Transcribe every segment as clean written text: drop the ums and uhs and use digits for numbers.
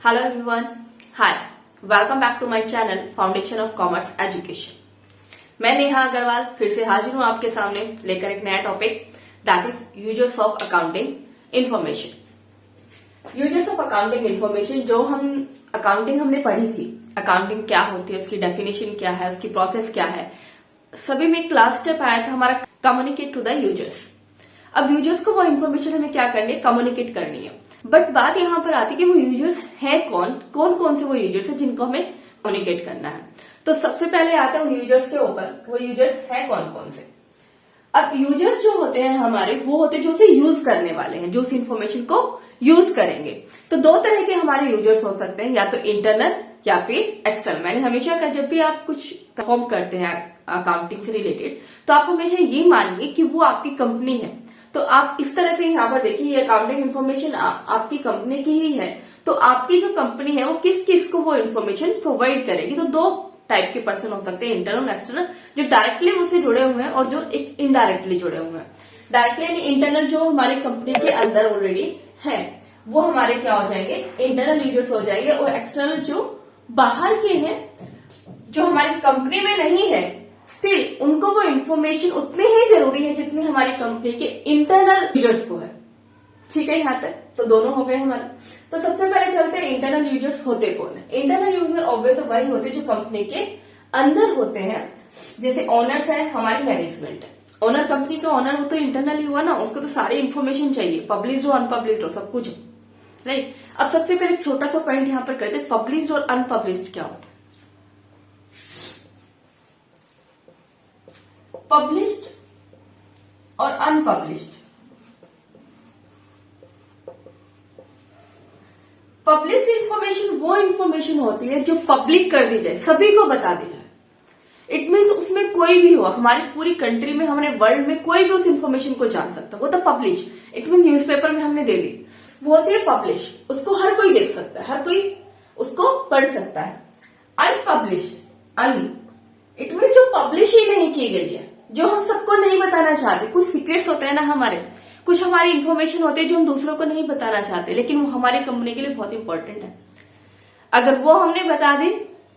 Hello everyone, hi, welcome back to my channel foundation of commerce education. मैं नेहा अग्रवाल फिर से हाजिर हूं आपके सामने लेकर एक नया topic, that is users of accounting information. Users of accounting information, जो हम अकाउंटिंग हमने पढ़ी थी, अकाउंटिंग क्या होती है, उसकी डेफिनेशन क्या है, उसकी प्रोसेस क्या है, सभी में एक लास्ट स्टेप आया था हमारा, कम्युनिकेट टू द यूजर्स। अब यूजर्स को वो इन्फॉर्मेशन हमें क्या करनी है, कम्युनिकेट करनी है। बट बात यहाँ पर आती है कि वो यूजर्स है कौन कौन से वो यूजर्स है जिनको हमें कम्युनिकेट करना है। तो सबसे पहले आता है उन यूजर्स के ऊपर, वो यूजर्स है कौन से। अब यूजर्स जो होते हैं हमारे, वो होते हैं जो उसे यूज करने वाले हैं, जो उस इन्फॉर्मेशन को यूज करेंगे। तो दो तरह के हमारे यूजर्स हो सकते हैं, या तो इंटरनल या फिर एक्सटर्नल। मैंने हमेशा कहा, जब भी आप कुछ परफॉर्म करते हैं अकाउंटिंग से रिलेटेड, तो आप हमेशा ये मानिए कि वो आपकी कंपनी है। तो आप इस तरह से यहाँ पर देखिए, ये अकाउंटिंग इन्फॉर्मेशन आपकी कंपनी की ही है। तो आपकी जो कंपनी है वो किस किस को वो इन्फॉर्मेशन प्रोवाइड करेगी। तो दो टाइप के पर्सन हो सकते हैं, इंटरनल और एक्सटर्नल, जो डायरेक्टली उससे जुड़े हुए हैं और जो एक इनडायरेक्टली जुड़े हुए हैं। डायरेक्टली यानी इंटरनल, जो हमारी कंपनी के अंदर ऑलरेडी है, वो हमारे क्या हो जाएंगे, इंटरनल यूजर्स हो जाएंगे। और एक्सटर्नल जो बाहर के हैं, जो हमारी कंपनी में नहीं है, स्टिल उनको वो इन्फॉर्मेशन उतनी ही जरूरी है जितनी हमारी कंपनी के इंटरनल यूजर्स को है। ठीक है यहाँ तक? तो दोनों हो गए हमारे। तो सबसे पहले चलते हैं इंटरनल यूजर्स होते कौन है। इंटरनल यूजर ऑब्वियस वही होते जो कंपनी के अंदर होते हैं। जैसे ओनर्स है, हमारी मैनेजमेंट है। ओनर, कंपनी का ओनर, वो तो इंटरनल हुआ ना, उसको तो सारी इन्फॉर्मेशन चाहिए, पब्लिश हो अनपब्लिश हो, सब कुछ, राइट। अब सबसे पहले छोटा सा पॉइंट यहाँ पर करते हैं, पब्लिश और अनपब्लिश क्या होता है। पब्लिश्ड और अनपब्लिश्ड। पब्लिश्ड इंफॉर्मेशन वो इंफॉर्मेशन होती है जो पब्लिक कर दी जाए, सभी को बता दी जाए। इट मीन्स उसमें कोई भी हो, हमारी पूरी कंट्री में, हमारे वर्ल्ड में कोई भी उस इंफॉर्मेशन को जान सकता है, वो तो पब्लिश। इट मीन न्यूज़पेपर में हमने दे दी, वो होती है पब्लिश, उसको हर कोई देख सकता है, हर कोई उसको पढ़ सकता है। अनपब्लिश्ड, इट मीन जो पब्लिश ही नहीं की गई है, जो हम सबको नहीं बताना चाहते। कुछ सीक्रेट्स होते हैं ना हमारे, कुछ हमारी इंफॉर्मेशन होती है जो हम दूसरों को नहीं बताना चाहते, लेकिन वो हमारी कंपनी के लिए बहुत इंपॉर्टेंट है। अगर वो हमने बता दी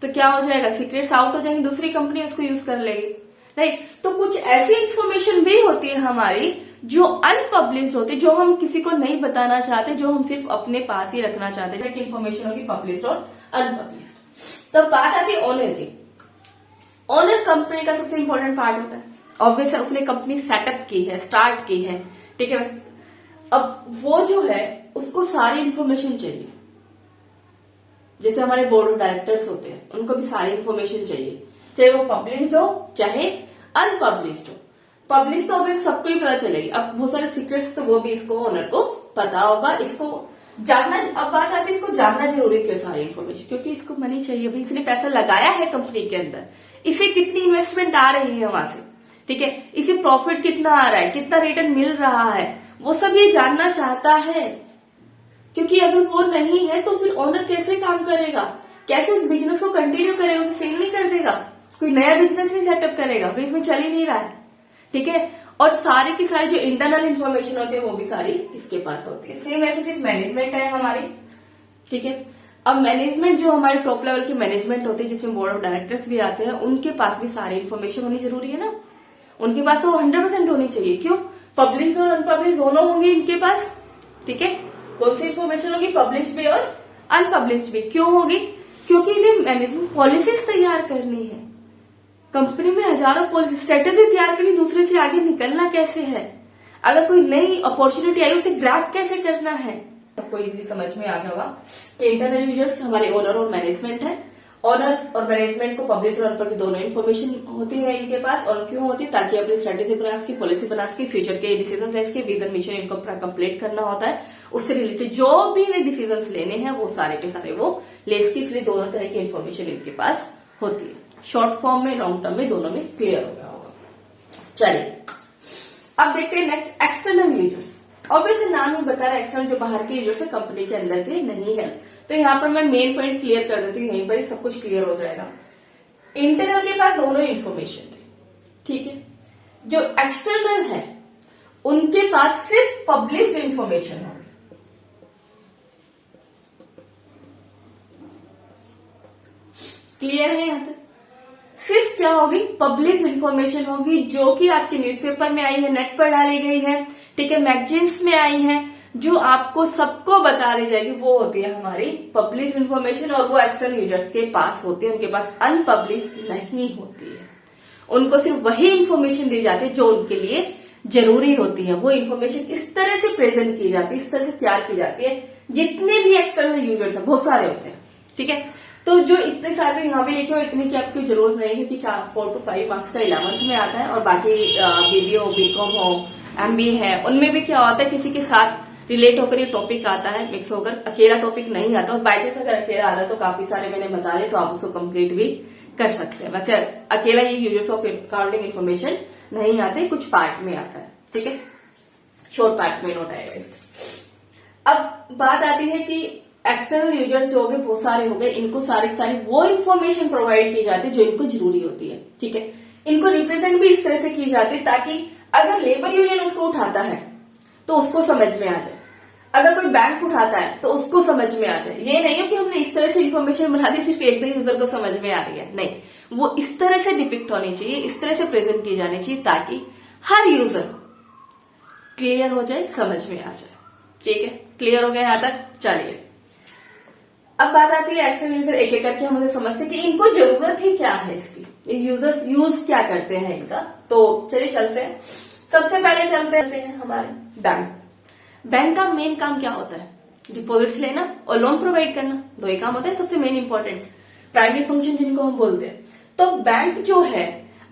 तो क्या हो जाएगा, सीक्रेट्स आउट हो जाएंगे, दूसरी कंपनी उसको यूज कर लेगी, राइट। तो कुछ ऐसी इंफॉर्मेशन भी होती है हमारी जो अनपब्लिश होती है, जो हम किसी को नहीं बताना चाहते, जो हम सिर्फ अपने पास ही रखना चाहते हैं। इंफॉर्मेशन होगी पब्लिश और अनपब्लिश। तब बात आती है ओनर की। ओनर कंपनी का सबसे इंपॉर्टेंट पार्ट होता है। ऑब्वियस है, उसने कंपनी सेटअप की है, स्टार्ट की है, ठीक है। अब वो जो है, उसको सारी इंफॉर्मेशन चाहिए। जैसे हमारे बोर्ड ऑफ डायरेक्टर्स होते हैं, उनको भी सारी इंफॉर्मेशन चाहिए, चाहे वो पब्लिश हो चाहे अनपब्लिश्ड हो। पब्लिश तो ऑब्वियस सबको ही पता चलेगी। अब बहुत सारे सीक्रेट्स तो वो भी इसको, ओनर को पता होगा, इसको जानना। अब बात आती है इसको जानना जरूरी क्यों सारी इन्फॉर्मेशन, क्योंकि इसको मनी चाहिए भाई, इसने पैसा लगाया है कंपनी के अंदर, इसे कितनी इन्वेस्टमेंट आ रही है वहां से, ठीक है, इसे प्रॉफिट कितना आ रहा है, कितना रिटर्न मिल रहा है, वो सब ये जानना चाहता है। क्योंकि अगर वो नहीं है तो फिर ओनर कैसे काम करेगा, कैसे उस बिजनेस को कंटिन्यू करेगा, उसे सेल नहीं कर देगा, कोई नया बिजनेस नहीं सेटअप करेगा भाई, इसमें चल ही नहीं रहा है, ठीक है। और सारी की सारी जो इंटरनल इन्फॉर्मेशन होती है वो भी सारी इसके पास होती है। सेम ऐसे चीज मैनेजमेंट है हमारी, ठीक है। अब मैनेजमेंट, जो हमारे टॉप लेवल की मैनेजमेंट होती है, जिसमें बोर्ड ऑफ डायरेक्टर्स भी आते हैं, उनके पास भी सारी इन्फॉर्मेशन होनी जरूरी है ना। उनके पास तो 100% होनी चाहिए। क्यों? पब्लिश और अनपब्लिश दोनों होंगे इनके पास, ठीक है। कौन सी इन्फॉर्मेशन होगी, पब्लिश भी और अनपब्लिश भी। क्यों होगी? क्योंकि इन्हें मैनेजमेंट पॉलिसीज तैयार करनी है। कंपनी में हजारों पॉलिसी, स्ट्रेटेजी तैयार करनी, दूसरे से आगे निकलना कैसे है, अगर कोई नई अपॉर्चुनिटी आई उसे ग्रैब कैसे करना है। सबको इजीली समझ में आ गया होगा कि इंटरनल यूजर्स हमारे ओनर और मैनेजमेंट है। ऑनर्स और मैनेजमेंट को पब्लिश और अनपब्लिश दोनों इन्फॉर्मेशन होती है इनके पास। और क्यों होती है? ताकि अपनी स्ट्रेटेजी बना सके, पॉलिसी बना सके, फ्यूचर के डिसीजन ले सके, विजन मिशन इनको कंप्लीट करना होता है। उससे रिलेटेड जो भी डिसीजन लेने हैं वो सारे के सारे वो ले सके। इसलिए दोनों तरह की इन्फॉर्मेशन इनके पास होती है। शॉर्ट फॉर्म में, लॉन्ग टर्म में, दोनों में क्लियर हो गया होगा। चलिए अब देखते हैं नेक्स्ट, एक्सटर्नल यूजर्स। ऑब्वियसली नाम ही बता रहा है, एक्सटर्नल जो बाहर के यूजर्स है, कंपनी के अंदर के नहीं है। तो यहाँ पर मैं मेन पॉइंट क्लियर कर देती हूँ, यहीं पर ही सब कुछ क्लियर हो जाएगा। इंटरनल के पास दोनों इन्फॉर्मेशन थी, ठीक है। जो एक्सटर्नल है उनके पास सिर्फ पब्लिश्ड इन्फॉर्मेशन है। क्लियर है यहाँ तक? फिफ्थ क्या होगी? पब्लिश इंफॉर्मेशन होगी जो कि आपके न्यूज़पेपर में आई है, नेट पर डाली गई है, ठीक है, मैगजीन्स में आई है, जो आपको सबको बता दी जाएगी, वो होती है हमारी पब्लिश इंफॉर्मेशन। और वो एक्सटर्नल यूजर्स के पास होती है, उनके पास अनपब्लिश नहीं होती है। उनको सिर्फ वही इंफॉर्मेशन दी जाती है जो उनके लिए जरूरी होती है। वो इंफॉर्मेशन इस तरह से प्रेजेंट की जाती है, इस तरह से तैयार की जाती है, जितने भी एक्सटर्नल यूजर्स हैं, बहुत सारे होते हैं, ठीक है। तो जो इतने सारे यहाँ पे लिखे हो, इतने की आपकी जरूरत नहीं है कि 4 to 5 मार्क्स का 11th में आता है, और बाकी बीबीए हो, बीकॉम हो, एमबीए है, उनमें भी क्या होता है, किसी के साथ रिलेट होकर ये टॉपिक आता है, मिक्स होकर, अकेला टॉपिक नहीं आता। और बाई चांस अगर अकेला आता है तो काफी सारे मैंने बता दिए, तो आप उसको कंप्लीट भी कर सकते हैं। वैसे अकेला ये यूजर्स ऑफ अकाउंटिंग इन्फॉर्मेशन नहीं आते, कुछ पार्ट में आता है, ठीक है, शॉर्ट पार्ट में नोट आएगा इसका। अब बात आती है कि एक्सटर्नल यूजर्स जो हो गए, बहुत सारे हो गए, इनको सारी वो इन्फॉर्मेशन प्रोवाइड की जाती है जो इनको जरूरी होती है, ठीक है। इनको रिप्रेजेंट भी इस तरह से की जाती है ताकि अगर लेबर यूनियन उसको उठाता है तो उसको समझ में आ जाए, अगर कोई बैंक उठाता है तो उसको समझ में आ जाए। ये नहीं हो कि हमने इस तरह से इन्फॉर्मेशन बना दी सिर्फ एक दो यूजर को समझ में आ रही है, नहीं, वो इस तरह से डिपिक्ट होनी चाहिए, इस तरह से प्रेजेंट की जानी चाहिए ताकि हर यूजर क्लियर हो जाए, समझ में आ जाए, ठीक है। क्लियर हो गया यहाँ तक? चलिए अब बात आती है एक्सटर्नल यूजर, एक एक करके हम उसे समझते हैं कि इनको जरूरत ही क्या है इसकी, यूजर्स यूज क्या करते हैं इनका। तो चलिए चलते हैं, सबसे पहले चलते हैं हमारे बैंक। बैंक का मेन काम क्या होता है? डिपॉजिट्स लेना और लोन प्रोवाइड करना, दो ही काम होते हैं सबसे मेन इंपॉर्टेंट, प्राइमरी फंक्शन जिनको हम बोलते हैं। तो बैंक जो है,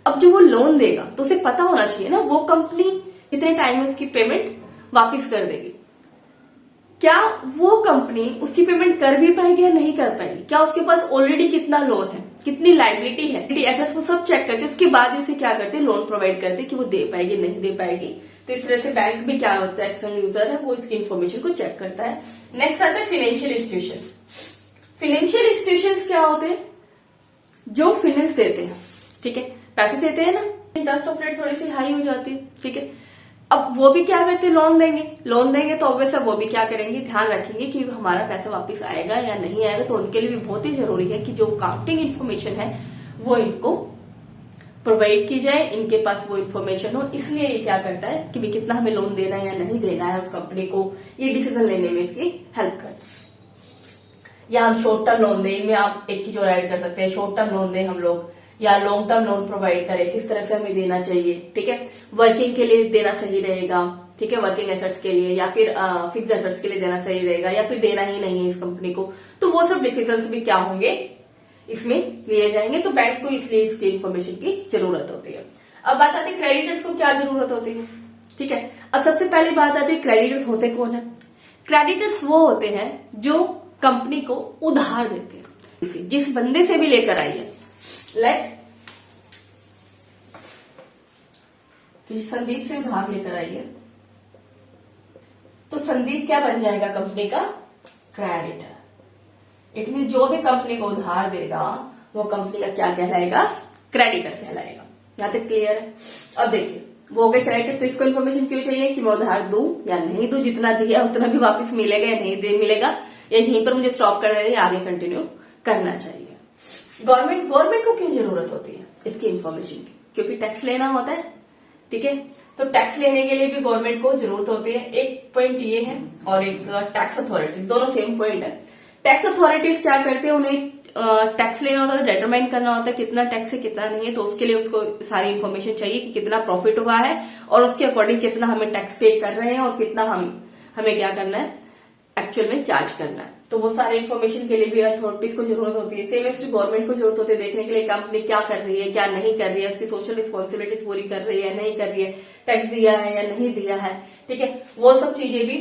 अब जो वो लोन देगा तो उसे पता होना चाहिए ना वो कंपनी कितने टाइम में उसकी पेमेंट वापस कर देगी। क्या वो कंपनी उसकी पेमेंट कर भी पाएगी या नहीं कर पाएगी, क्या उसके पास ऑलरेडी कितना लोन है, कितनी लाइबिलिटी है, एसेट्स, वो सब चेक करते, उसके बाद उसे क्या करते हैं, लोन प्रोवाइड करते कि वो दे पाएगी नहीं दे पाएगी। तो इस तरह से बैंक भी क्या होता है, एक्सटर्नल यूजर है, वो इसकी इन्फॉर्मेशन को चेक करता है। नेक्स्ट आता है फाइनेंशियल इंस्टीट्यूशंस। फाइनेंशियल इंस्टीट्यूशंस क्या होते हैं? जो फाइनेंस देते हैं, ठीक है, पैसे देते हैं ना, इंटरेस्ट ऑफ रेट थोड़ी सी हाई हो जाती है, ठीक है। अब वो भी क्या करते हैं, लोन देंगे तो ऑब्वियस वो भी क्या करेंगे, ध्यान रखेंगे कि हमारा पैसा वापस आएगा या नहीं आएगा। तो उनके लिए भी बहुत ही जरूरी है कि जो अकाउंटिंग इन्फॉर्मेशन है वो इनको प्रोवाइड की जाए, इनके पास वो इन्फॉर्मेशन हो। इसलिए ये क्या करता है कि भी कितना हमें लोन देना है या नहीं देना है उस कंपनी को, ये डिसीजन लेने में इसकी हेल्प करता है। या हम शॉर्ट टर्म लोन दें, इनमें आप एक चीज और ऐड कर सकते हैं, शॉर्ट टर्म लोन दें हम लोग, या लॉन्ग टर्म लोन प्रोवाइड करें, किस तरह से हमें देना चाहिए, ठीक है। वर्किंग के लिए देना सही रहेगा, ठीक है, वर्किंग एसेट्स के लिए, या फिर फिक्स एसेट्स के लिए देना सही रहेगा, या फिर देना ही नहीं है इस कंपनी को। तो वो सब डिसीजंस भी क्या होंगे, इसमें लिए जाएंगे। तो बैंक को इसलिए इसकी इन्फॉर्मेशन की जरूरत होती है। अब बात आती है क्रेडिटर्स को क्या जरूरत होती है, ठीक है। अब सबसे पहली बात आती है क्रेडिटर्स होते कौन है? क्रेडिटर्स वो होते हैं जो कंपनी को उधार देते हैं, जिस बंदे से भी लेकर आई है, लाइक संदीप से उधार लेकर आई है, तो संदीप क्या बन जाएगा, कंपनी का क्रेडिटर। इट मीन जो भी कंपनी को उधार देगा वो कंपनी का क्या कहलाएगा, क्रेडिटर कहलाएगा। यहां तक क्लियर है? अब देखिए वो हो गए क्रेडिटर, तो इसको इन्फॉर्मेशन क्यों चाहिए कि मैं उधार दूं या नहीं दूं, जितना दिया उतना भी वापस मिलेगा या नहीं दे मिलेगा, या यहीं पर मुझे स्टॉप कर देना या आगे कंटिन्यू करना चाहिए। गवर्नमेंट को क्यों जरूरत होती है इसकी इन्फॉर्मेशन की? क्योंकि टैक्स लेना होता है, ठीक है। तो टैक्स लेने के लिए भी गवर्नमेंट को जरूरत होती है। एक पॉइंट ये है और एक टैक्स अथॉरिटीज, दोनों सेम पॉइंट है। टैक्स अथॉरिटीज क्या करते हैं, उन्हें टैक्स लेना होता है, डिटरमाइन करना होता है कितना टैक्स है कितना नहीं है। तो उसके लिए उसको सारी इन्फॉर्मेशन चाहिए कि कितना प्रॉफिट हुआ है और उसके अकॉर्डिंग कितना हमें टैक्स पे कर रहे हैं और कितना हमें क्या करना है, एक्चुअल में चार्ज करना है। तो वो सारे इन्फॉर्मेशन के लिए भी अथॉरिटीज को जरूरत होती है। सेम इसलिए गवर्नमेंट को जरूरत होती है देखने के लिए कंपनी क्या कर रही है, क्या नहीं कर रही है, उसकी सोशल रिस्पॉन्सिबिलिटीज पूरी कर रही है नहीं कर रही है, टैक्स दिया है या नहीं दिया है, ठीक है। वो सब चीजें भी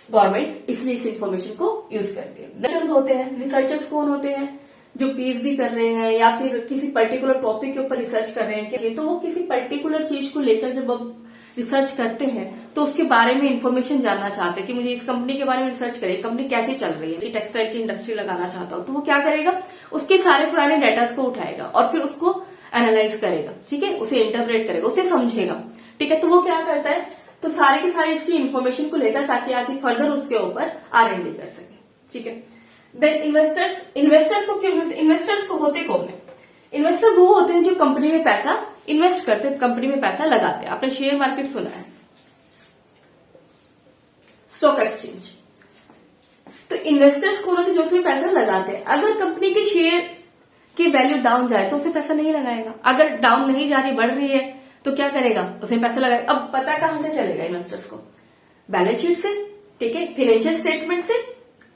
गवर्नमेंट इसलिए इस इन्फॉर्मेशन को यूज करती है। रिसर्चर्स होते हैं, रिसर्चर्स कौन होते हैं, जो पीएचडी कर रहे हैं या फिर किसी पर्टिकुलर टॉपिक के ऊपर रिसर्च कर रहे हैं। तो वो किसी पर्टिकुलर चीज को लेकर जब रिसर्च करते हैं तो उसके बारे में इन्फॉर्मेशन जानना चाहते हैं कि मुझे इस कंपनी के बारे में रिसर्च करें, कंपनी कैसी चल रही है, टेक्सटाइल की इंडस्ट्री लगाना चाहता हूं, तो वो क्या करेगा, उसके सारे पुराने डाटास को उठाएगा और फिर उसको एनालाइज करेगा, ठीक है, उसे इंटरप्रेट करेगा, उसे समझेगा, ठीक है। तो वो क्या करता है, तो सारे के सारे इसकी इन्फॉर्मेशन को लेता है ताकि आगे फर्दर उसके ऊपर R&D कर सके, ठीक है। देन इन्वेस्टर्स को होते कौन है? इन्वेस्टर वो होते हैं जो कंपनी में पैसा इन्वेस्ट करते हैं, कंपनी में पैसा लगाते हैं। आपने शेयर मार्केट सुना है, स्टॉक एक्सचेंज। तो इन्वेस्टर्स कौन होते हैं? जो उसमें पैसा लगाते हैं। अगर कंपनी के शेयर की वैल्यू डाउन जाए तो उसे पैसा नहीं लगाएगा, अगर डाउन नहीं जा रही बढ़ रही है तो क्या करेगा? उसे पैसा लगाएगा। अब पता कहां से चलेगा इन्वेस्टर्स को? बैलेंस शीट से, ठीक है, फाइनेंशियल स्टेटमेंट से,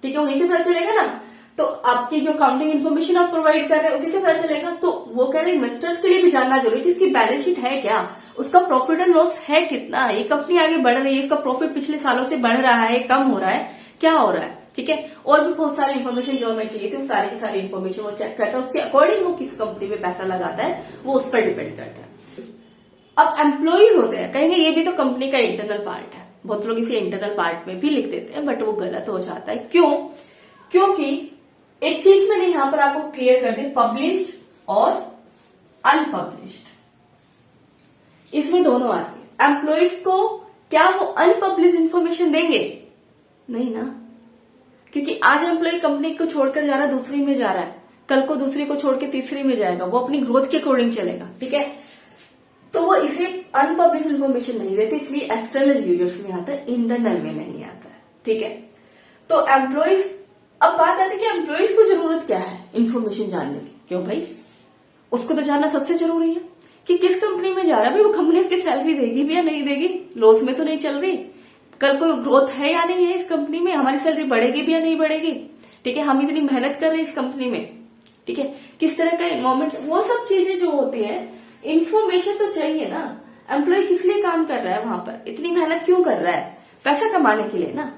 ठीक है, उन्हीं से पता चलेगा ना। तो आपकी जो काउंटिंग इन्फॉर्मेशन आप प्रोवाइड कर रहे हैं उसी से पता चलेगा। तो वो कह रहे हैं इन्वेस्टर्स के लिए भी जानना जरूरी है कि इसकी बैलेंस शीट है क्या, उसका प्रॉफिट एंड लॉस है कितना, ये कंपनी आगे बढ़ रही है, इसका प्रॉफिट पिछले सालों से बढ़ रहा है, कम हो रहा है, क्या हो रहा है, ठीक है। और भी बहुत सारी इन्फॉर्मेशन जो हमें चाहिए थी, सारी की सारी इन्फॉर्मेशन वो चेक करता है, उसके अकॉर्डिंग वो किस कंपनी में पैसा लगाता है वो उस पर डिपेंड करता है। अब एम्प्लॉइज होते हैं, कहेंगे ये भी तो कंपनी का इंटरनल पार्ट है। बहुत लोग इसे इंटरनल पार्ट में भी लिख देते हैं, बट वो गलत हो जाता है। क्यों? क्योंकि एक चीज मैंने यहां पर आपको क्लियर कर दी, पब्लिश्ड और अनपब्लिश्ड, इसमें दोनों आती है। एम्प्लॉइज को क्या वो अनपब्लिश्ड इंफॉर्मेशन देंगे? नहीं ना, क्योंकि आज एम्प्लॉय कंपनी को छोड़कर जा रहा है, दूसरी में जा रहा है, कल को दूसरी को छोड़ के तीसरी में जाएगा, वो अपनी ग्रोथ के अकॉर्डिंग चलेगा, ठीक है। तो वो इसे अनपब्लिश्ड इन्फॉर्मेशन नहीं देते, इसलिए एक्सटर्नल यूजर्स में आता है, इंटरनल में नहीं आता है, ठीक है। तो एम्प्लॉइज, अब बात आती है कि एम्प्लॉइज को जरूरत क्या है इन्फॉर्मेशन जानने की? क्यों भाई, उसको तो जानना सबसे जरूरी है कि किस कंपनी में जा रहा है, भाई वो कंपनी उसकी सैलरी देगी भी या नहीं देगी, लॉस में तो नहीं चल रही, कल कोई ग्रोथ है या नहीं है इस कंपनी में, हमारी सैलरी बढ़ेगी भी या नहीं बढ़ेगी, ठीक है, हम इतनी मेहनत कर रहे हैं इस कंपनी में, ठीक है, किस तरह का इन्वायरमेंट, वो सब चीजें जो होती है, इन्फॉर्मेशन तो चाहिए ना। एम्प्लॉय किस लिए काम कर रहा है वहां पर, इतनी मेहनत क्यों कर रहा है? पैसा कमाने के लिए ना।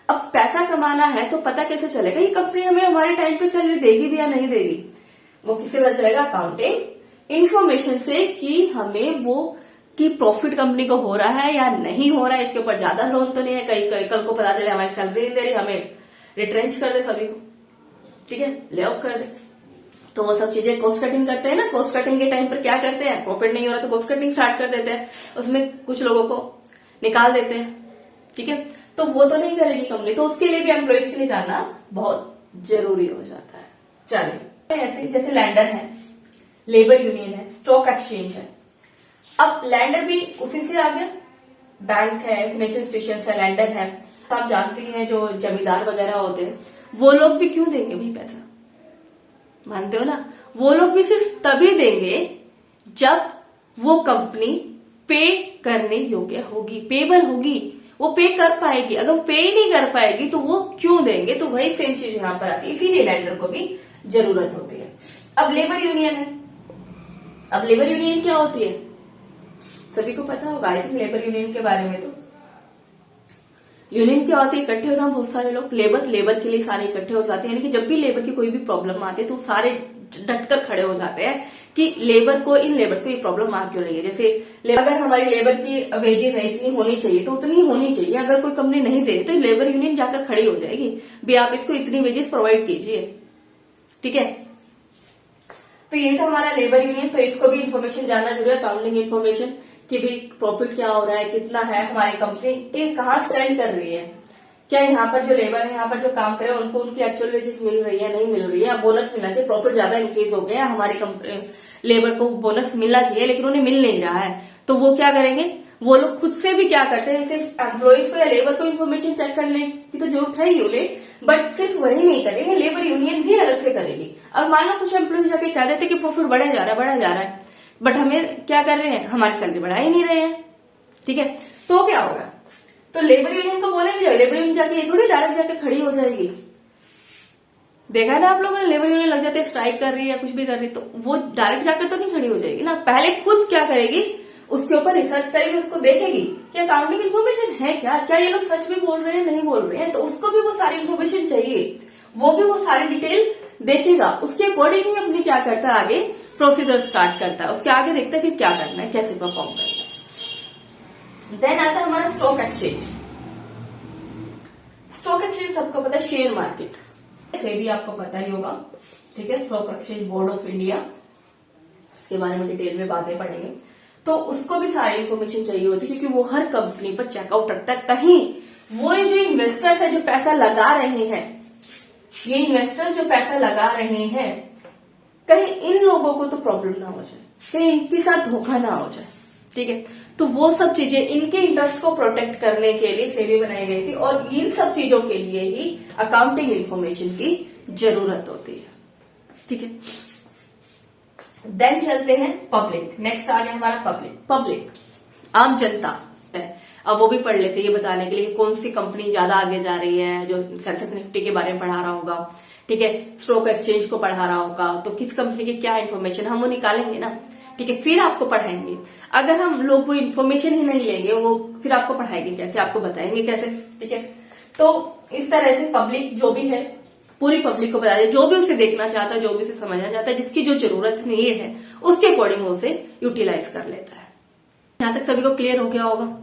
अब पैसा कमाना है तो पता कैसे चलेगा ये कंपनी हमें हमारे टाइम पे सैलरी देगी भी या नहीं देगी? वो किससे पता चलेगा? अकाउंटिंग इन्फॉर्मेशन से, कि हमें वो कि प्रॉफिट कंपनी को हो रहा है या नहीं हो रहा है, इसके ऊपर ज्यादा लोन तो नहीं है, कहीं कल को पता चले हमारी सैलरी नहीं दे रही, हमें रिट्रेंच कर दे सभी को, ठीक है, ले ऑफ कर दे। तो वो सब चीजें कॉस्ट कटिंग करते हैं ना। कॉस्ट कटिंग के टाइम पर क्या करते हैं? प्रॉफिट नहीं हो रहा तो कॉस्ट कटिंग स्टार्ट कर देते हैं, उसमें कुछ लोगों को निकाल देते हैं, ठीक है। तो वो तो नहीं करेगी कंपनी, तो उसके लिए भी एम्प्लॉइज के लिए जानना बहुत जरूरी हो जाता है। चलिए, ऐसे जैसे लैंडर है, लेबर यूनियन है, स्टॉक एक्सचेंज है। अब लैंडर भी उसी से आ गया, बैंक है, फाइनेंशियल इंस्टीट्यूशन है, लैंडर है। तो आप जानते हैं जो जमींदार वगैरह होते हैं वो लोग भी क्यों देंगे भाई पैसा? मानते हो ना, वो लोग भी सिर्फ तभी देंगे जब वो कंपनी पे करने योग्य होगी, पेबल होगी, वो पे कर पाएगी। अगर वो पे ही नहीं कर पाएगी तो वो क्यों देंगे? तो वही सेम चीज यहां पर आती है, इसीलिए लैंडर को भी जरूरत होती है। अब लेबर यूनियन है। अब लेबर यूनियन क्या होती है सभी को पता होगा आई थिंक लेबर यूनियन के बारे में। तो यूनियन क्या होती है? इकट्ठे हो रहा बहुत सारे लोग, लेबर के लिए सारे इकट्ठे हो जाते हैं, यानी कि जब भी लेबर की कोई भी प्रॉब्लम आती है तो सारे डटकर खड़े हो जाते हैं कि लेबर को, इन लेबर को ये प्रॉब्लम आ क्यों रही है। जैसे अगर हमारी लेबर की वेजेस है इतनी होनी चाहिए तो उतनी होनी चाहिए, अगर कोई कंपनी नहीं दे तो लेबर यूनियन जाकर खड़ी हो जाएगी, भी आप इसको इतनी वेजेस प्रोवाइड कीजिए, ठीक है। तो ये था हमारा लेबर यूनियन। तो इसको भी इन्फॉर्मेशन जानना जरूरी है, अकाउंटिंग इन्फॉर्मेशन कि भी प्रॉफिट क्या हो रहा है, कितना है, हमारी कंपनी के कहाँ स्टैंड कर रही है, क्या यहाँ पर जो लेबर है, यहाँ पर जो काम करे उनको उनकी एक्चुअल वेजेस मिल रही है, नहीं मिल रही है, बोनस मिलना चाहिए, प्रॉफिट ज्यादा इंक्रीज हो गया, हमारी कंपनी लेबर को बोनस मिलना चाहिए लेकिन उन्हें मिल नहीं रहा है, तो वो क्या करेंगे? वो लोग खुद से भी क्या करते हैं, सिर्फ एम्प्लॉइज को या लेबर को इन्फॉर्मेशन चेक करने की तो जरूरत है ही उन्हें, बट सिर्फ वही नहीं करेंगे, लेबर यूनियन भी अलग से करेगी। अब मान लो कुछ एम्प्लॉइज जाके कह देते कि प्रॉफिट बढ़ा जा रहा है, बट हमें क्या कर रहे हैं, हमारी सैलरी बढ़ा ही नहीं रहे हैं, ठीक है, तो क्या होगा? तो लेबर यूनियन को बोलेंगे, जब लेबर यूनियन जाके ये थोड़ी डायरेक्ट जाके खड़ी हो जाएगी। देखा है ना आप लोगों ने, लेबर यूनियन लग जाते हैं, स्ट्राइक कर रही है या कुछ भी कर रही है, तो वो डायरेक्ट जाकर तो नहीं खड़ी हो जाएगी ना, पहले खुद क्या करेगी, उसके ऊपर रिसर्च करेगी, उसको देखेगी कि अकाउंटिंग इन्फॉर्मेशन है क्या ये लोग सच में बोल रहे हैं नहीं बोल रहे हैं, तो उसको भी वो सारी इन्फॉर्मेशन चाहिए, वो भी वो सारी डिटेल देखेगा, उसके अकॉर्डिंग ही अपनी क्या करता है आगे प्रोसीजर स्टार्ट करता है, उसके आगे देखता है फिर क्या करना है, कैसे परफॉर्म करना है। देन आता है हमारा स्टॉक एक्सचेंज। स्टॉक एक्सचेंज सबको पता है, शेयर मार्केट से भी आपको पता ही होगा, ठीक है, stock exchange board of India, इसके बारे में डिटेल में बातें पढ़ेंगे। तो उसको भी सारी इन्फॉर्मेशन चाहिए होती है क्योंकि वो हर कंपनी पर चेकआउट रखता है, कहीं वो जो इन्वेस्टर्स है जो पैसा लगा रहे हैं ये इन्वेस्टर जो पैसा लगा रहे हैं, कहीं इन लोगों को तो प्रॉब्लम ना हो जाए, कहीं इनके साथ धोखा ना हो जाए, ठीक है। तो वो सब चीजें, इनके इंटरेस्ट को प्रोटेक्ट करने के लिए सेबी बनाई गई थी, और इन सब चीजों के लिए ही अकाउंटिंग इंफॉर्मेशन की जरूरत होती है, ठीक है। देन चलते हैं पब्लिक। नेक्स्ट आ गया हमारा पब्लिक आम जनता है। अब वो भी पढ़ लेते हैं ये बताने के लिए कौन सी कंपनी ज्यादा आगे जा रही है, जो सेंसेक्स निफ्टी के बारे में पढ़ा रहा होगा, ठीक है, स्टॉक एक्सचेंज को पढ़ा रहा होगा, तो किस कंपनी की क्या इन्फॉर्मेशन हम वो निकालेंगे ना, ठीक है, फिर आपको पढ़ाएंगे। अगर हम लोग वो इन्फॉर्मेशन ही नहीं लेंगे, वो फिर आपको पढ़ाएंगे कैसे, आपको बताएंगे कैसे, ठीक है। तो इस तरह से पब्लिक जो भी है, पूरी पब्लिक को बताया, जो भी उसे देखना चाहता है, जो भी उसे समझना चाहता है, जिसकी जो जरूरत नीड है, उसके अकॉर्डिंग वो उसे यूटिलाइज कर लेता है। यहां तक सभी को क्लियर हो गया होगा।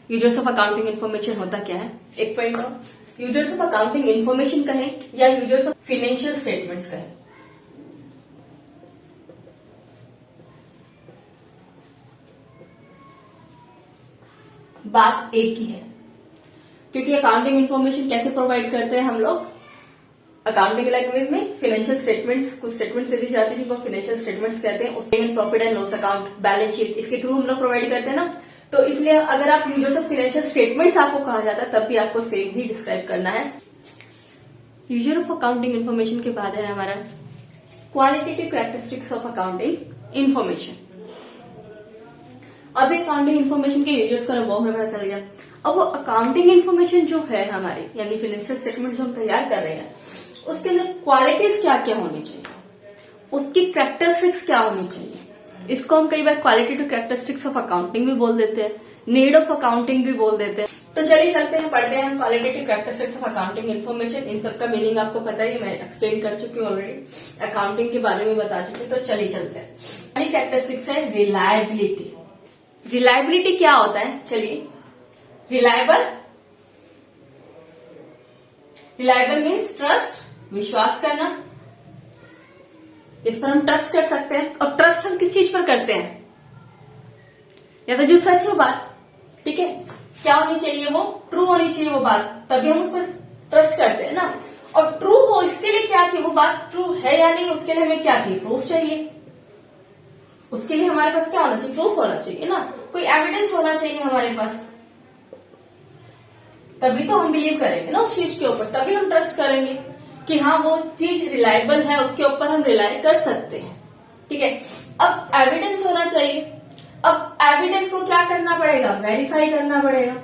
यूजर्स ऑफ अकाउंटिंग इन्फॉर्मेशन होता क्या है, एक पॉइंट और, यूजर्स ऑफ अकाउंटिंग इन्फॉर्मेशन कहें या यूजर्स ऑफ फाइनेंशियल स्टेटमेंट्स कहें, बात एक ही है। क्योंकि अकाउंटिंग इन्फॉर्मेशन कैसे प्रोवाइड करते हैं हम लोग, अकाउंटिंग लैंग्वेज में फाइनेंशियल स्टेटमेंट्स, कुछ स्टेटमेंट्स दी जाती है जिनको फाइनेंशियल स्टेटमेंट्स कहते हैं, उसके profit and loss account, balance sheet, इसके थ्रू हम लोग प्रोवाइड करते हैं ना। तो इसलिए अगर आप यूजर्स ऑफ फाइनेंशियल स्टेटमेंट्स आपको कहा जाता है, तब भी आपको सेम ही डिस्क्राइब करना है। यूजर ऑफ अकाउंटिंग इन्फॉर्मेशन के बाद है हमारा qualitative characteristics of accounting information. अब अकाउंटिंग इन्फॉर्मेशन के यूजर्स का अनुभव हमें पता चल गया। अब वो अकाउंटिंग इन्फॉर्मेशन जो है हमारी, यानी फाइनेंशियल स्टेटमेंट जो हम तैयार कर रहे हैं, उसके अंदर क्वालिटीज क्या क्या होनी चाहिए, उसकी कैरेक्टरिस्टिक्स क्या होनी चाहिए, इसको हम कई बार क्वालिटेटिव कैरेक्टरिस्टिक्स ऑफ अकाउंटिंग भी बोल देते हैं, नीड ऑफ अकाउंटिंग भी बोल देते हैं। तो चलिए चलते हैं, पढ़ते हैं qualitative characteristics of accounting information. इन सबका मीनिंग आपको पता ही, मैं एक्सप्लेन कर चुकी हूँ ऑलरेडी, अकाउंटिंग के बारे में बता चुकी हूँ। तो चलिए चलते हैं। पहली कैरेक्टरिस्टिक्स है रिलायबिलिटी। रिलायबिलिटी क्या होता है, चलिए, रिलायबल मीन्स ट्रस्ट, विश्वास करना, इस पर हम ट्रस्ट कर सकते हैं। और ट्रस्ट हम किस चीज पर करते हैं, या तो जो सच हो बात, ठीक है, क्या होनी चाहिए, वो ट्रू होनी चाहिए वो बात, तभी हम उस पर ट्रस्ट करते हैं ना। और ट्रू हो इसके लिए क्या चाहिए, वो बात ट्रू है या नहीं, उसके लिए हमें क्या चाहिए, प्रूफ चाहिए। उसके लिए हमारे पास क्या होना चाहिए, प्रूफ होना चाहिए ना, कोई एविडेंस होना चाहिए हमारे पास, तभी तो हम बिलीव करेंगे ना उस चीज के ऊपर, तभी हम ट्रस्ट करेंगे कि हाँ वो चीज रिलायबल है, उसके ऊपर हम रिलाई कर सकते हैं, ठीक है। अब एविडेंस होना चाहिए। अब एविडेंस को क्या करना पड़ेगा, वेरीफाई करना पड़ेगा।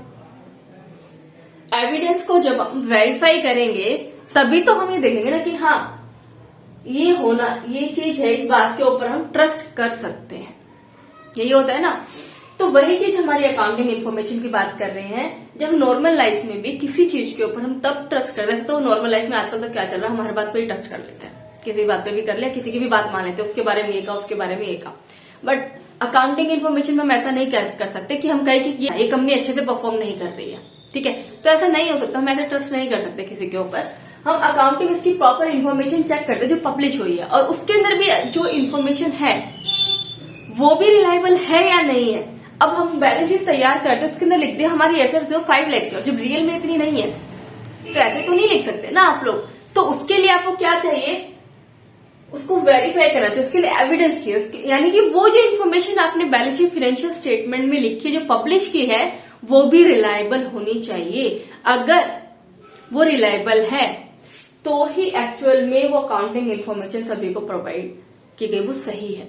एविडेंस को जब हम वेरीफाई करेंगे तभी तो हम ये देखेंगे ना कि हाँ ये होना, ये चीज है, इस बात के ऊपर हम ट्रस्ट कर सकते हैं, यही होता है ना। तो वही चीज हमारी अकाउंटिंग इन्फॉर्मेशन की बात कर रहे हैं। जब नॉर्मल लाइफ में भी किसी चीज के ऊपर हम तब ट्रस्ट कर, वैसे तो नॉर्मल लाइफ में आजकल तो क्या चल रहा है, हम हर बात पे ही ट्रस्ट कर लेते हैं, किसी बात पे भी कर लिया, किसी की भी बात मान लेते हैं, उसके बारे में ये कहा, उसके बारे में ये कहा। बट अकाउंटिंग इन्फॉर्मेशन में हम ऐसा नहीं कर सकते कि हम कहें कि ये कंपनी अच्छे से परफॉर्म नहीं कर रही है, ठीक है, तो ऐसा नहीं हो सकता, हम ऐसे ट्रस्ट नहीं कर सकते किसी के ऊपर। हम अकाउंटिंग इसकी प्रॉपर इन्फॉर्मेशन चेक करते जो पब्लिश हुई है, और उसके अंदर भी जो इन्फॉर्मेशन है वो भी रिलायबल है या नहीं है। अब हम बैलेंस शीट तैयार करते, उसके अंदर लिखते हैं हमारी एसेट्स जो 5 लाख की, जब रियल में इतनी नहीं है, तो ऐसे तो नहीं लिख सकते ना आप लोग। तो उसके लिए आपको क्या चाहिए, उसको वेरीफाई करना चाहिए, उसके लिए एविडेंस चाहिए, यानी कि वो जो इन्फॉर्मेशन आपने बैलेंस शीट फाइनेंशियल स्टेटमेंट में लिखी, जो पब्लिश की है, वो भी रिलायबल होनी चाहिए। अगर वो रिलायबल है तो ही एक्चुअल में वो अकाउंटिंग इन्फॉर्मेशन सभी को प्रोवाइड की गई वो सही है।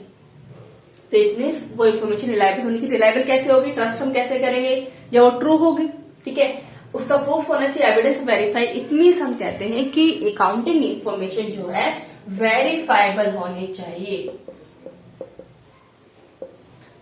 तो इट मीन्स वो इन्फॉर्मेशन रिलायबल होनी चाहिए। रिलायबल कैसे होगी, ट्रस्ट हम कैसे करेंगे, जब वो ट्रू होगी, ठीक है, उसका प्रूफ होना चाहिए, एविडेंस वेरीफाई। इट मीन्स हम कहते हैं कि अकाउंटिंग इन्फॉर्मेशन जो है वेरीफाइबल होनी चाहिए,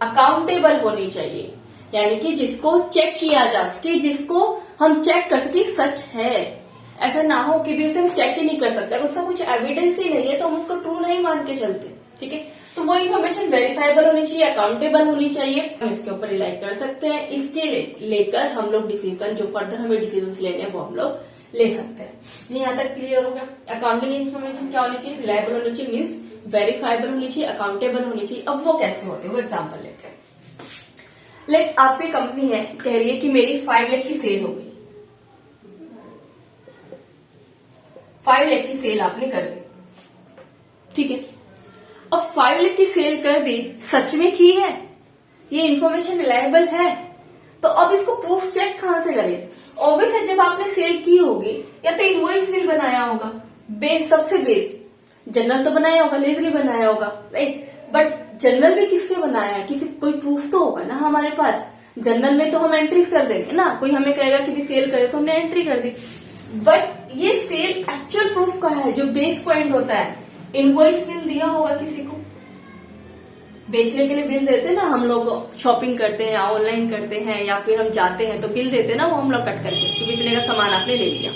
अकाउंटेबल होनी चाहिए, यानी कि जिसको चेक किया जा सके, जिसको हम चेक कर सके सच है। ऐसा ना हो कि भी उसे हम चेक ही नहीं कर सकते, उसका कुछ एविडेंस ही नहीं है तो हम उसको ट्रू नहीं मान के चलते, ठीक है। तो वो इन्फॉर्मेशन वेरीफाइबल होनी चाहिए, अकाउंटेबल होनी चाहिए, हम इसके ऊपर रिलाई कर सकते हैं। इसके लेकर हम लोग डिसीजन, जो फर्दर हमें डिसीजन लेने हैं वो हम लोग ले सकते हैं। जी यहाँ तक क्लियर हो गया। अकाउंटिंग इन्फॉर्मेशन क्या होनी चाहिए, रिलायबल होनी चाहिए, मीन्स वेरीफाइबल होनी चाहिए, अकाउंटेबल होनी चाहिए। अब वो कैसे होते हैं, वो एग्जाम्पल लेते हैं। लाइक आपकी कंपनी है, कह रही है कि मेरी 5 लाख की सेल होगी, 5 लाख की सेल आपने कर दी, ठीक है। अब 5 लाख की सेल कर दी, सच में की है, ये इन्फॉर्मेशन रिलायबल है, तो अब इसको प्रूफ चेक कहां से करें? ऑब्वियस है, जब आपने सेल की होगी या तो इनवॉइस बिल बनाया होगा, बेस सबसे बेस जनरल तो बनाया होगा, लेजरी बनाया होगा, राइट। बट जनरल भी किससे बनाया है? किसी कोई प्रूफ तो होगा ना हमारे पास। जनरल में तो हम एंट्रीज कर देंगे ना, कोई हमें कहेगा कि भी सेल करे तो हमने एंट्री कर दी। बट ये सेल एक्चुअल प्रूफ का है, जो बेस पॉइंट होता है। इनवॉइस बिल दिया होगा किसी को, बेचने के लिए बिल देते हैं ना हम लोग, शॉपिंग करते हैं या ऑनलाइन करते हैं या फिर हम जाते हैं तो बिल देते हैं ना, वो हम लोग कट करके तो इतने का सामान आपने ले लिया।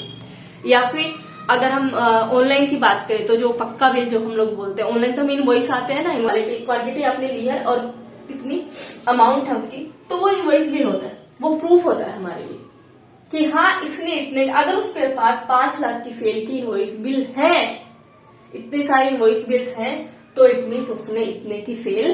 या फिर अगर हम ऑनलाइन की बात करें तो जो पक्का बिल जो हम लोग बोलते हैं, ऑनलाइन तो हम इनवॉइस आते हैं ना, क्वांटिटी आपने ली है और कितनी अमाउंट है उसकी, तो वो इनवॉइस बिल होता है, वो प्रूफ होता है हमारे लिए कि हाँ इसने इतने, अगर उसके पास 5 लाख की सेल की इनवॉइस बिल है, इतने सारे इनवॉइस बिल्स हैं, तो इट मीन्स उसने इतने की सेल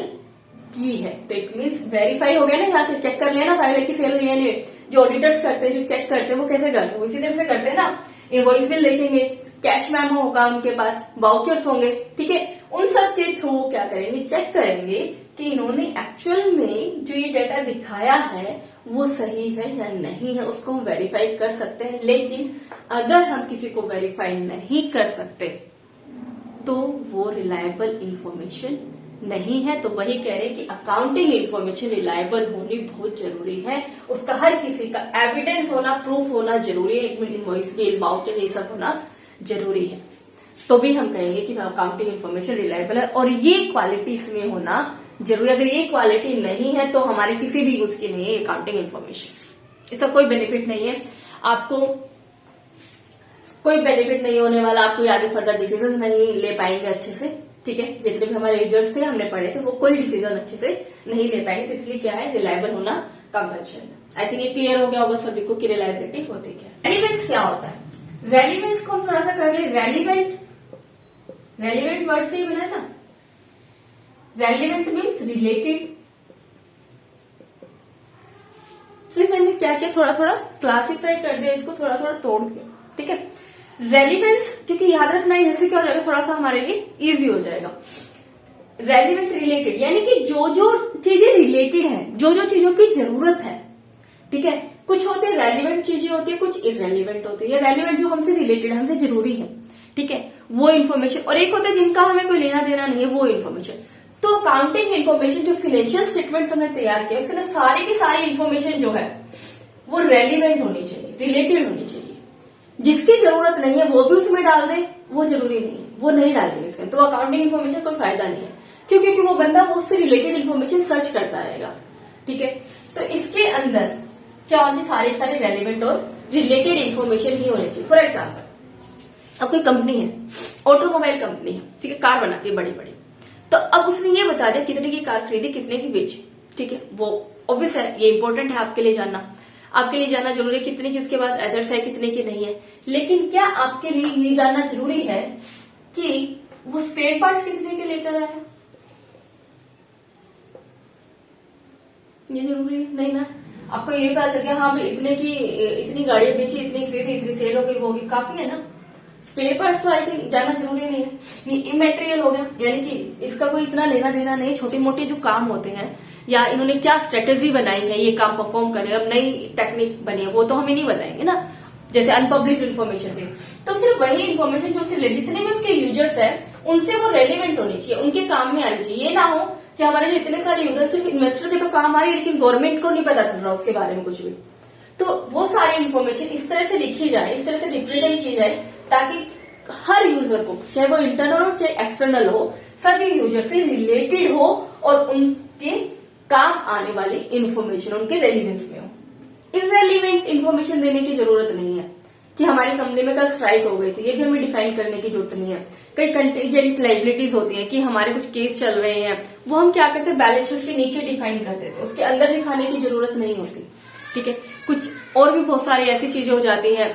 की है। तो इट मीन्स वेरीफाई हो गया ना, यहाँ से चेक कर लिया ना 5 लाख की सेल हुई है नहीं। जो ऑडिटर्स करते हैं, जो चेक करते हैं, वो कैसे करते हैं? वो इसी तरह से करते हैं ना, इनवॉइस बिल देखेंगे, कैश मेमो होगा उनके पास, वाउचर्स होंगे, ठीक है। उन सब के थ्रू क्या करेंगे? चेक करेंगे कि इन्होंने एक्चुअल में जो ये डेटा दिखाया है वो सही है या नहीं है, उसको हम वेरीफाई कर सकते हैं। लेकिन अगर हम किसी को वेरीफाई नहीं कर सकते तो वो रिलायबल इंफॉर्मेशन नहीं है। तो वही कह रहे हैं कि अकाउंटिंग इंफॉर्मेशन रिलायबल होनी बहुत जरूरी है, उसका हर किसी का एविडेंस होना, प्रूफ होना जरूरी है। इनवॉइस बिल, वाउचर, ये सब होना जरूरी है, तो भी हम कहेंगे कि अकाउंटिंग इंफॉर्मेशन रिलायबल है। और ये क्वालिटी इसमें होना जरूरी, अगर ये क्वालिटी नहीं है तो हमारे किसी भी यूज की नहीं है अकाउंटिंग इंफॉर्मेशन। इसका कोई बेनिफिट नहीं है आपको, कोई बेनिफिट नहीं होने वाला, आपको आगे फर्दर डिसीजन नहीं ले पाएंगे अच्छे से, ठीक है। जितने भी हमारे यूजर्स थे, हमने पढ़े थे, वो कोई डिसीजन अच्छे से नहीं ले पाएंगे। तो इसलिए क्या है, रिलायबल होना कंपल्शन है। आई थिंक ये क्लियर हो गया होगा सभी को कि रिलायबिलिटी होती क्या है। रेलिवेंस क्या होता है? रेलिवेंस को हम थोड़ा सा कर ले। रेलिवेंट वर्ड से ही बना है ना। Relevant means related. सिर्फ मैंने क्या किया, थोड़ा थोड़ा क्लासिफाई कर दिया, इसको थोड़ा थोड़ा तोड़ दिया, ठीक है। रेलिवेंस, क्योंकि याद रखना है, जैसे क्या हो जाएगा, थोड़ा सा हमारे लिए इजी हो जाएगा। रेलिवेंट, रिलेटेड, यानी कि जो जो चीजें रिलेटेड हैं, जो जो चीजों की जरूरत है, ठीक है। कुछ होते हैं रेलिवेंट चीजें होती है, कुछ इररेलिवेंट होती है। रेलिवेंट जो हमसे रिलेटेड, हमसे जरूरी है, ठीक है, वो इन्फॉर्मेशन। और एक होता है जिनका हमें कोई लेना देना नहीं है, वो इन्फॉर्मेशन। तो अकाउंटिंग इन्फॉर्मेशन, जो फाइनेंशियल स्टेटमेंट्स हमने तैयार किया, उसके अंदर सारी की सारी इन्फॉर्मेशन जो है वो रेलिवेंट होनी चाहिए, रिलेटेड होनी चाहिए। जिसकी जरूरत नहीं है वो भी उसमें डाल दे, वो जरूरी नहीं है, वो नहीं डालेंगे इसमें, तो अकाउंटिंग इन्फॉर्मेशन कोई फायदा नहीं है। क्योंकि वो बंदा वो उससे रिलेटेड इन्फॉर्मेशन सर्च करता रहेगा, ठीक है। तो इसके अंदर क्या होना चाहिए, सारे सारे रेलिवेंट और रिलेटेड इन्फॉर्मेशन ही होनी चाहिए। फॉर एग्जाम्पल, अब कोई कंपनी है, ऑटोमोबाइल कंपनी है, ठीक है, कार बनाती है बड़ी बड़ी, तो अब उसने ये बता दिया कितने की कार खरीदी, कितने की बेची, ठीक है। वो ऑब्वियस है, ये इंपॉर्टेंट है आपके लिए जानना, आपके लिए जानना जरूरी है कितने की उसके बाद एसेट्स है, कितने की नहीं है। लेकिन क्या आपके लिए ये जानना जरूरी है कि वो स्पेयर पार्ट्स कितने के लेकर आया? ये जरूरी है नहीं ना। आपको ये पता चल गया, हाँ भाई इतने की, इतनी गाड़ियां बेची, इतनी खरीदी, इतनी सेल हो गई, वो होगी, काफी है ना। स्पेयर पार्ट्स तो आई थिंक जानना जरूरी नहीं है। ये इमेटेरियल हो गया, यानी कि इसका कोई इतना लेना देना नहीं, छोटे मोटे जो काम होते हैं, या इन्होंने क्या स्ट्रेटेजी बनाई है ये काम परफॉर्म करने, अब नई टेक्निक बनी है, वो तो हमें नहीं बताएंगे ना। जैसे अनपब्लिश्ड इन्फॉर्मेशन थी, तो सिर्फ वही इन्फॉर्मेशन जो उससे जितने भी उसके यूजर्स है उनसे वो रेलिवेंट होनी चाहिए, उनके काम में आनी चाहिए। ये ना हो कि हमारे जो इतने सारे यूजर्स सिर्फ इन्वेस्टर के तो काम आ रही है, लेकिन गवर्नमेंट को नहीं पता चल रहा उसके बारे में कुछ भी। तो वो सारी इन्फॉर्मेशन इस तरह से लिखी जाए, इस तरह से रिप्रेजेंट की जाए, ताकि हर यूजर को, चाहे वो इंटरनल हो चाहे एक्सटर्नल हो, सभी यूजर से रिलेटेड हो और उनके काम आने वाली इन्फॉर्मेशन उनके रेलिवेंस में हो। इररेलिवेंट इन्फॉर्मेशन देने की जरूरत नहीं है कि हमारी कंपनी में कल स्ट्राइक हो गई थी, ये भी हमें डिफाइन करने की जरूरत नहीं है। कई कंटीजेंट लाइबिलिटीज होती है कि हमारे कुछ केस चल रहे हैं, वो हम क्या करते हैं, बैलेंस शीट के नीचे डिफाइन कर देते हैं, उसके अंदर दिखाने की जरूरत नहीं होती, ठीक है। कुछ और भी बहुत सारी ऐसी चीजें हो जाती है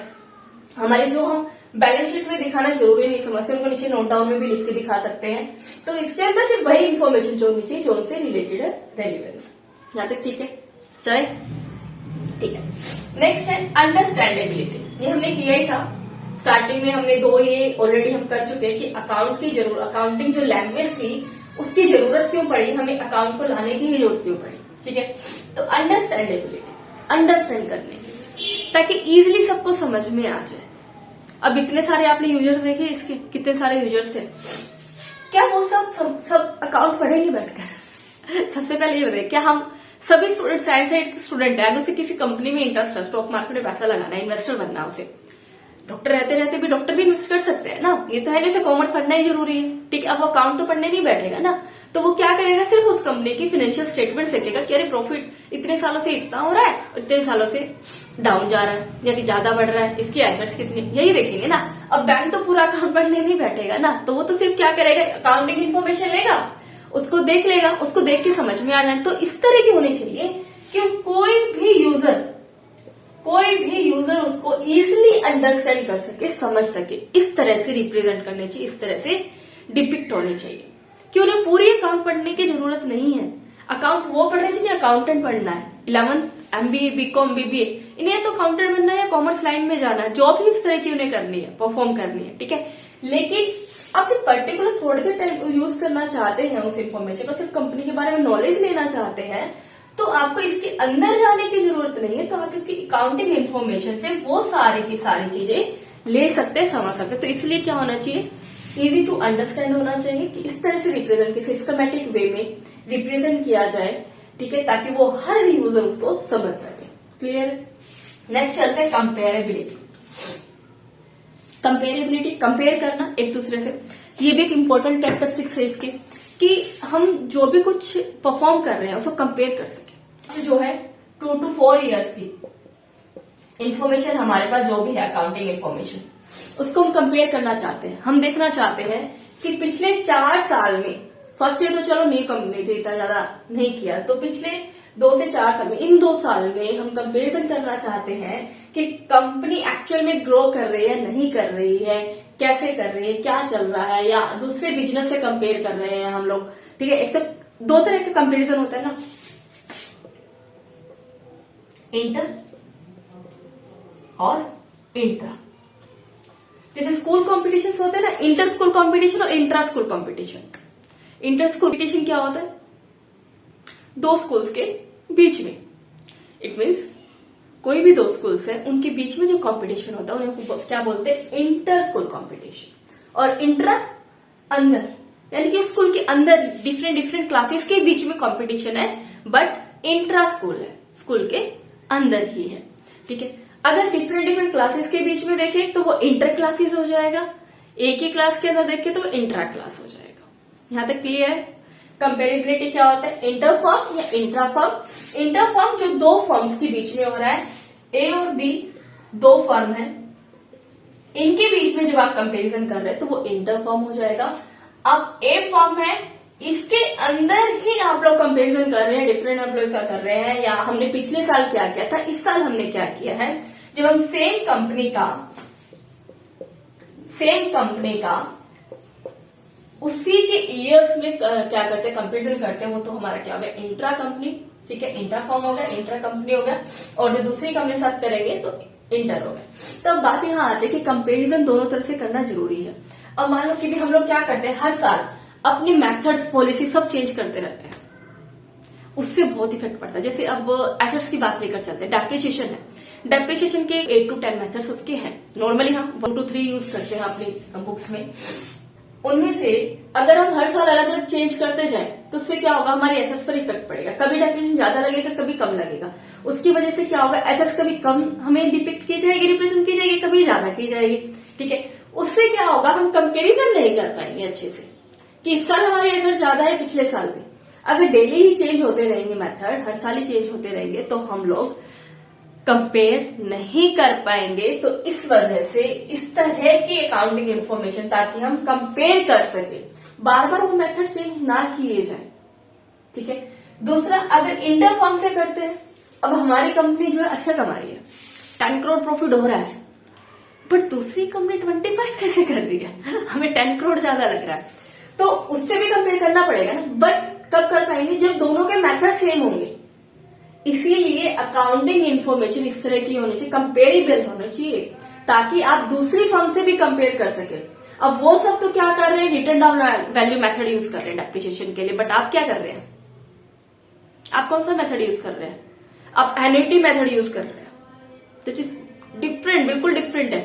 हमारे, जो हम बैलेंस शीट में दिखाना जरूरी नहीं समझते, उनको नीचे नोट डाउन में भी लिख के दिखा सकते हैं। तो इसके अंदर सिर्फ वही इन्फॉर्मेशन जो होनी चाहिए जो उनसे रिलेटेड है, रेलिवेंस। यहाँ तक ठीक है, चले, ठीक है। नेक्स्ट है अंडरस्टैंडेबिलिटी, ये हमने किया ही था। स्टार्टिंग में हमने दो ये ऑलरेडी हम कर चुके हैं कि अकाउंट की जरूरत, अकाउंटिंग जो लैंग्वेज थी उसकी जरूरत क्यों पड़ी, हमें अकाउंट को लाने की ही जरूरत क्यों पड़ी। ठीक है, तो अंडरस्टैंडेबिलिटी, अंडरस्टैंड करने की, ताकि इजिली सबको समझ में आ जाए। अब इतने सारे आपने यूजर्स देखे, इसके कितने सारे यूजर्स है, क्या वो सब अकाउंट पढ़ेंगे बैठकर? सबसे पहले ये बताइए, क्या हम सभी स्टूडेंट साइंस साइड के स्टूडेंट है, अगर उसे किसी कंपनी में इंटरेस्ट है, स्टॉक मार्केट में पैसा लगाना है, इन्वेस्टर बनना है, उसे डॉक्टर रहते रहते भी डॉक्टर भी इन्वेस्ट कर सकते हैं ना, ये तो है नहीं कॉमर्स पढ़ना ही जरूरी है। ठीक है, अब वो अकाउंट तो पढ़ने नहीं बैठेगा ना, तो वो क्या करेगा, सिर्फ उस कंपनी की फाइनेंशियल स्टेटमेंट देखेगा कि अरे प्रॉफिट इतने सालों से इतना हो रहा है और इतने सालों से डाउन जा रहा है या कि ज्यादा बढ़ रहा है, इसकी एसेट्स कितनी, यही देखेंगे ना। अब बैंक तो पूरा अकाउंट पढ़ने नहीं बैठेगा ना, तो वो तो सिर्फ क्या करेगा, अकाउंटिंग इन्फॉर्मेशन लेगा, उसको देख लेगा, उसको देख के समझ में आ जाए। तो इस तरह की होनी चाहिए कि कोई भी यूजर उसको इजिली अंडरस्टैंड कर सके, समझ सके, इस तरह से रिप्रेजेंट करने चाहिए, इस तरह से डिपिक्ट होने चाहिए कि उन्हें पूरी अकाउंट पढ़ने की जरूरत नहीं है। अकाउंट वो पढ़ने चाहिए, अकाउंटेंट पढ़ना है, 11th MBA BCom BBA, इन्हें तो अकाउंटेंट बनना है या कॉमर्स लाइन में जाना है, जॉब ही इस तरह की उन्हें करनी है, परफॉर्म करनी है। ठीक है, लेकिन आप सिर्फ पर्टिकुलर थोड़े से टाइम यूज करना चाहते हैं उस इन्फॉर्मेशन को, सिर्फ कंपनी के बारे में नॉलेज लेना चाहते हैं, तो आपको इसके अंदर जाने की जरूरत नहीं है। तो आप इसकी अकाउंटिंग इन्फॉर्मेशन से वो सारी की सारी चीजें ले सकते हैं, समझ सकते हैं। तो इसलिए क्या होना चाहिए, इजी टू अंडरस्टैंड होना चाहिए कि इस तरह से रिप्रेजेंट, की सिस्टमेटिक वे में रिप्रेजेंट किया जाए। ठीक है, ताकि वो हर यूजर उसको समझ सके। क्लियर? नेक्स्ट चलते हैं कंपेरेबिलिटी। कंपेरेबिलिटी, कंपेयर करना एक दूसरे से, ये भी एक इंपॉर्टेंट कैरेक्टरिस्टिक्स है इसके, कि हम जो भी कुछ परफॉर्म कर रहे हैं उसको कंपेयर कर सके। जो है 2 to 4 इयर्स की इंफॉर्मेशन हमारे पास जो भी है अकाउंटिंग इंफॉर्मेशन, उसको हम कंपेयर करना चाहते हैं। हम देखना चाहते हैं कि पिछले 4 साल में, फर्स्ट ईयर तो चलो न्यू कंपनी थी, इतना ज्यादा नहीं किया, तो पिछले 2 से 4 साल में, इन 2 साल में हम कंपेरिजन करना चाहते हैं कि कंपनी एक्चुअल में ग्रो कर रही है, नहीं कर रही है, कैसे कर रही है, क्या चल रहा है, या दूसरे बिजनेस से कंपेयर कर रहे हैं हम लोग। ठीक है, एक तो 2 तरह का कंपेरिजन होता है ना, इंटर और इंट्रा। जैसे स्कूल कॉम्पिटिशन होते हैं ना, इंटर स्कूल कॉम्पिटिशन और intra school competition. Inter school competition क्या होता है, 2 स्कूल्स के बीच में, इट मीन्स कोई भी 2 स्कूल्स है उनके बीच में जो कंपटीशन होता है उन्हें क्या बोलते हैं, इंटर स्कूल कंपटीशन। और इंट्रा अंदर, यानी कि स्कूल के अंदर डिफरेंट क्लासेस के बीच में कंपटीशन है, बट इंट्रा स्कूल है, स्कूल के अंदर ही है। ठीक है, अगर डिफरेंट क्लासेस के बीच में देखें तो वो इंटर क्लासेस हो जाएगा, एक ही क्लास के अंदर देखें तो इंट्रा क्लास हो जाएगा। यहां तक क्लियर है? कंपेरेबिलिटी क्या होता है, इंटर फर्म या इंट्रा फर्म। इंटर फर्म जो 2 फर्म्स के बीच में हो रहा है, ए और बी 2 फर्म है, इनके बीच में जब आप कंपैरिजन कर रहे हैं तो वो इंटर फर्म हो जाएगा। अब ए फर्म है, इसके अंदर ही आप लोग कंपैरिजन कर रहे हैं, डिफरेंट आप लोग ऐसा कर रहे हैं, या हमने पिछले साल क्या किया था, इस साल हमने क्या किया है, जब हम सेम कंपनी का उसी के ईयर्स में क्या करते हैं, कंपैरिजन करते हैं, वो तो हमारा क्या हो गया, इंट्रा कंपनी। ठीक है, इंट्रा फॉर्म हो गया, इंट्रा कंपनी हो गया, और जो दूसरी कंपनी के साथ करेंगे तो इंटर हो गया। तो अब बात यहाँ आती है कि कंपैरिजन दोनों तरफ से करना जरूरी है। अब मान लो कि हम लोग क्या करते हैं, हर साल अपनी मेथड्स, पॉलिसी सब चेंज करते रहते हैं, उससे बहुत इफेक्ट पड़ता है। जैसे अब एसेट्स की बात लेकर चलते हैं, डेप्रिसिएशन है, डेप्रिसिएशन के 8 to 10 मेथड्स उसके हैं। नॉर्मली हम 1 to 3 यूज करते हैं अपनी बुक्स में। उनमें से अगर हम हर साल अलग अलग चेंज करते जाएं तो उससे क्या होगा, हमारी एसेट्स पर इफेक्ट पड़ेगा। कभी डेप्रिसिएशन ज्यादा लगेगा, कभी कम लगेगा। उसकी वजह से क्या होगा, एसेट्स कभी कम हमें डिपिक्ट की जाएगी, रिप्रेजेंट की जाएगी, कभी ज्यादा की जाएगी। ठीक है, उससे क्या होगा, हम कंपेरिजन नहीं कर पाएंगे अच्छे से कि इस साल हमारी एसेट ज्यादा है पिछले साल से। अगर डेली ही चेंज होते रहेंगे मेथड, हर साल ही चेंज होते रहेंगे, तो हम लोग कंपेयर नहीं कर पाएंगे। तो इस वजह से इस तरह की अकाउंटिंग इंफॉर्मेशन, ताकि हम कंपेयर कर सके, बार बार वो मेथड चेंज ना किए जाए। ठीक है, दूसरा, अगर इंटर फर्म से करते हैं, अब हमारी कंपनी जो है अच्छा कमा रही है, 10 करोड़ प्रॉफिट हो रहा है, बट दूसरी कंपनी 25 कैसे कर रही है, हमें 10 करोड़ ज्यादा लग रहा है, तो उससे भी कंपेयर करना पड़ेगा ना। बट कब कर पाएंगे, जब दोनों के मेथड सेम होंगे। इसीलिए अकाउंटिंग इंफॉर्मेशन इस तरह की होनी चाहिए, कंपेरेबल होनी चाहिए, ताकि आप दूसरी फर्म से भी कंपेयर कर सके। अब वो सब तो क्या कर रहे हैं, return down value method use कर रहे हैं डेप्रिसिएशन के लिए, बट आप क्या कर रहे हैं, आप कौन सा मेथड यूज कर रहे हैं, आप एन्युटी मेथड यूज कर रहे हैं। दैट इज डिफरेंट, बिल्कुल डिफरेंट है।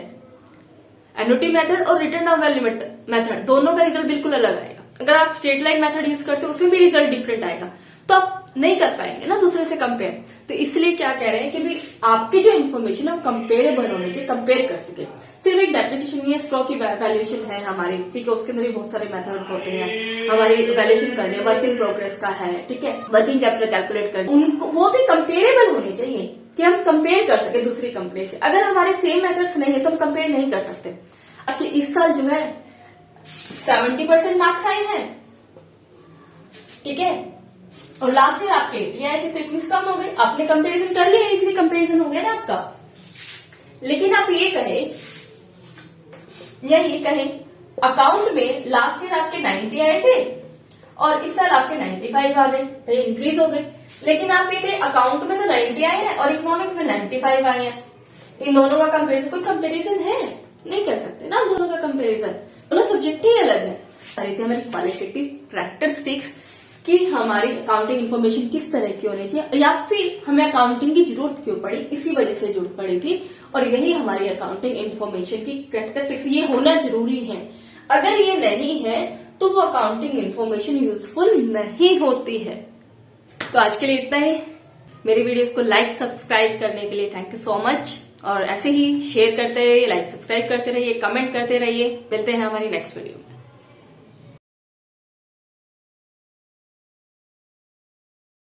एन्युटी मेथड और रिटर्न डाउन वैल्यू मेथड दोनों का रिजल्ट बिल्कुल अलग आएगा। अगर आप स्ट्रेट लाइन मेथड यूज करते हो उसमें भी रिजल्ट डिफरेंट आएगा, तो आप नहीं कर पाएंगे ना दूसरे से कंपेयर। तो इसलिए क्या कह रहे हैं कि भाई आपकी जो इन्फॉर्मेशन है कंपेरेबल होनी चाहिए, कंपेयर कर सके। सिर्फ एक डेप्रिसिएशन नहीं है, स्टॉक की वैल्यूएशन है हमारी, ठीक है, उसके अंदर भी बहुत सारे मेथड्स होते हैं। हमारी वैल्यूएशन करनी है, वर्क इन प्रोग्रेस का है, ठीक है, वर्किंग कैपिटल कैलकुलेट करनी, उनको वो भी कंपेरेबल होनी चाहिए कि हम कंपेयर कर सके दूसरी कंपनी से। अगर हमारे सेम मेथड्स नहीं है तो हम कंपेयर नहीं कर सकते। आपके इस साल जो है 70% मार्क्स आए हैं, ठीक है, और लास्ट ईयर आपके 80 आए थे, तो इतनी कम हो गए। आपने कंपैरिजन कर लिया, इसलिए कंपैरिजन हो गया ना आपका। लेकिन आप ये कहें या ये कहें अकाउंट में लास्ट ईयर आपके 90 आए थे और इस साल आपके 95 आ गए, भाई इंक्रीज हो गए। लेकिन आप ये थे अकाउंट में तो 90 आए हैं और इकोनॉमिक्स में 95 आए हैं, इन दोनों का कंपेरिजन, कोई कंपेरिजन है, नहीं कर सकते ना दोनों का कंपेरिजन, दोनों सब्जेक्ट ही अलग है। सारी थी हमारी क्वालिटेटिव कैरेक्टरिस्टिक्स कि हमारी अकाउंटिंग इन्फॉर्मेशन किस तरह की होनी चाहिए, या फिर हमें अकाउंटिंग की जरूरत क्यों पड़ी, इसी वजह से जरूरत पड़ी थी। और यही हमारी अकाउंटिंग इन्फॉर्मेशन की कैरेक्टरिस्टिक्स, ये होना जरूरी है। अगर ये नहीं है तो वो अकाउंटिंग इन्फॉर्मेशन यूजफुल नहीं होती है। तो आज के लिए इतना ही। मेरी वीडियोस को लाइक सब्सक्राइब करने के लिए थैंक यू सो मच, और ऐसे ही शेयर करते रहिए, लाइक सब्सक्राइब करते रहिए, कमेंट करते रहिए। मिलते हैं हमारी नेक्स्ट वीडियो में।